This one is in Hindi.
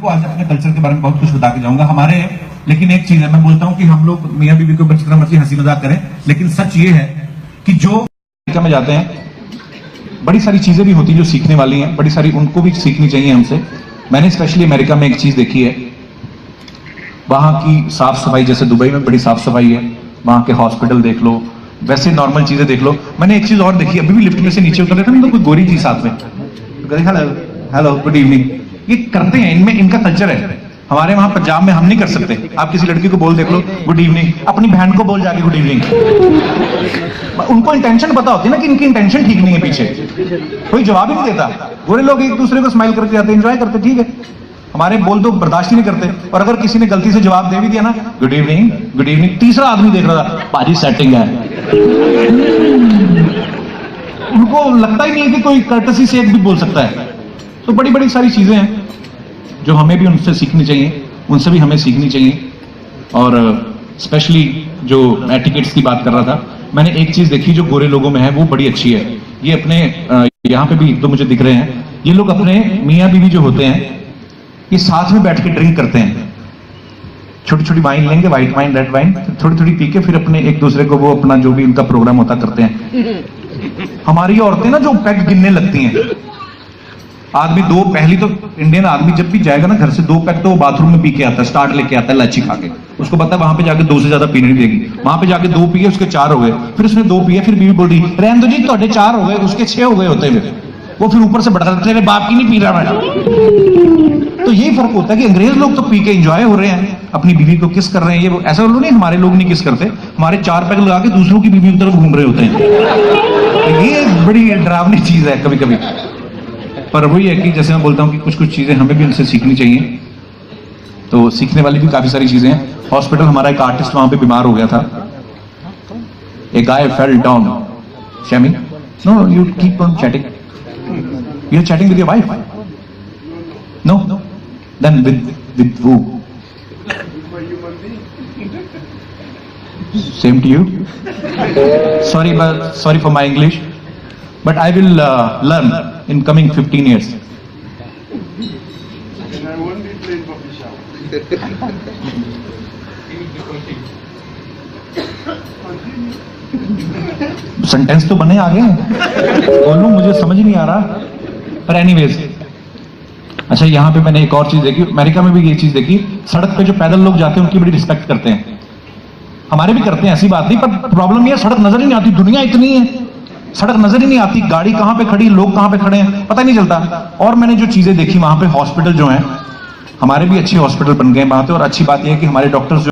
आपको आज अपने कल्चर के बारे में बहुत कुछ बता के जाऊंगा हमारे। लेकिन एक चीज है, मैं बोलता हूं कि हम लोग मियां बीवी के ऊपर जितना मर्जी हंसी मजाक करें, लेकिन सच ये है कि जो अमेरिका में जाते हैं बड़ी सारी चीजें भी होती है जो सीखने वाली हैं, बड़ी सारी उनको भी सीखनी चाहिए हमसे। मैंने स्पेशली अमेरिका में एक चीज देखी है, वहां की साफ सफाई, जैसे दुबई में बड़ी साफ सफाई है, वहां के हॉस्पिटल देख लो, वैसे नॉर्मल चीजें देख लो। मैंने एक चीज और देखी, अभी भी लिफ्ट में से नीचे उतर रहे थे ना, तो कोई गोरी जी साथ में, हेलो हेलो गुड इवनिंग, ये करते हैं, इनमें इनका कल्चर है। हमारे वहां पंजाब में हम नहीं कर सकते। आप किसी लड़की को बोल देख लो गुड इवनिंग, अपनी बहन को बोल जाके गुड इवनिंग। उनको इंटेंशन पता होती है ना कि इनकी इंटेंशन ठीक नहीं है, पीछे कोई जवाब ही नहीं देता। गोरे लोग एक दूसरे को स्माइल करके जाते, एंजॉय करते, ठीक है। हमारे बोल दो बर्दाश्त ही नहीं करते, और अगर किसी ने गलती से जवाब दे भी दिया ना गुड इवनिंग, तीसरा आदमी देख रहा था, पाजी सेटिंग है। उनको लगता ही नहीं है कि कोई कर्टसी से एक भी बोल सकता है। तो बड़ी बड़ी सारी चीजें हैं जो हमें भी उनसे सीखनी चाहिए, उनसे भी हमें सीखनी चाहिए। और स्पेशली जो एटिकेट्स की बात कर रहा था, मैंने एक चीज देखी जो गोरे लोगों में है, वो बड़ी अच्छी है। ये अपने यहाँ पे भी तो मुझे दिख रहे हैं, ये लोग अपने मियाँ बीवी जो होते हैं, ये साथ में बैठ के ड्रिंक करते हैं। छोटी छोटी वाइन लेंगे, व्हाइट वाइन, रेड वाइन, थोड़ी थोड़ी पी के फिर अपने एक दूसरे को वो अपना जो भी उनका प्रोग्राम होता करते हैं। हमारी औरतें ना जो पैक गिनने लगती हैं, आदमी दो, पहली तो इंडियन आदमी जब भी जाएगा ना घर से, 2 पैक तो वो बाथरूम में पी के आता है, स्टार्ट लेके आता है लाची खा के। उसको पता है वहां पे जाके 2 से ज्यादा पीने नहीं देगी। वहां पे जाके 2 पिए, उसके 4 हो गए, फिर उसने 2 पिए, फिर बीवी बोल रही रहने दो जी ਤੁਹਾਡੇ 4 हो गए, उसके 6 हो गए होते हुए। वो फिर ऊपर से भड़का तेरे बाप की नहीं पी रहा मैं। तो यही फर्क होता है कि अंग्रेज लोग तो पी के एंजॉय हो रहे हैं, अपनी बीवी को किस कर रहे हैं। ये ऐसा लोग नहीं, हमारे लोग नहीं किस करते, हमारे 4 पैक लगा के दूसरों की बीवी की तरफ घूम रहे होते हैं। तो ये बड़ी डरावनी चीज है कभी कभी। पर वही है कि जैसे मैं बोलता हूँ कि कुछ कुछ चीजें हमें भी उनसे सीखनी चाहिए। तो सीखने वाली भी काफी सारी चीजें हैं। हॉस्पिटल हमारा एक आर्टिस्ट वहां पे बीमार हो गया था, एक guy fell down. Shammi, no you keep on chatting, you are chatting with your wife? No, then with who? Same to you. Sorry for my English, but I will learn in coming 15 years. And I won't be playing coffee shower. Sentence तो बने आगे, बोलूं मुझे समझ नहीं आ रहा। पर एनीवेज, अच्छा यहाँ पे मैंने एक और चीज देखी, अमेरिका में भी ये चीज देखी, सड़क पे जो पैदल लोग जाते हैं उनकी बड़ी रिस्पेक्ट करते हैं। हमारे भी करते हैं, ऐसी बात नहीं, पर प्रॉब्लम ये है सड़क नजर ही नहीं आती। दुनिया इतनी है, सड़क नजर ही नहीं आती, गाड़ी कहां पे खड़ी, लोग कहां पे खड़े हैं, पता नहीं चलता। और मैंने जो चीजें देखी वहां पे, हॉस्पिटल जो हैं हमारे भी अच्छे हॉस्पिटल बन गए वहां पे। और अच्छी बात यह है कि हमारे डॉक्टर्स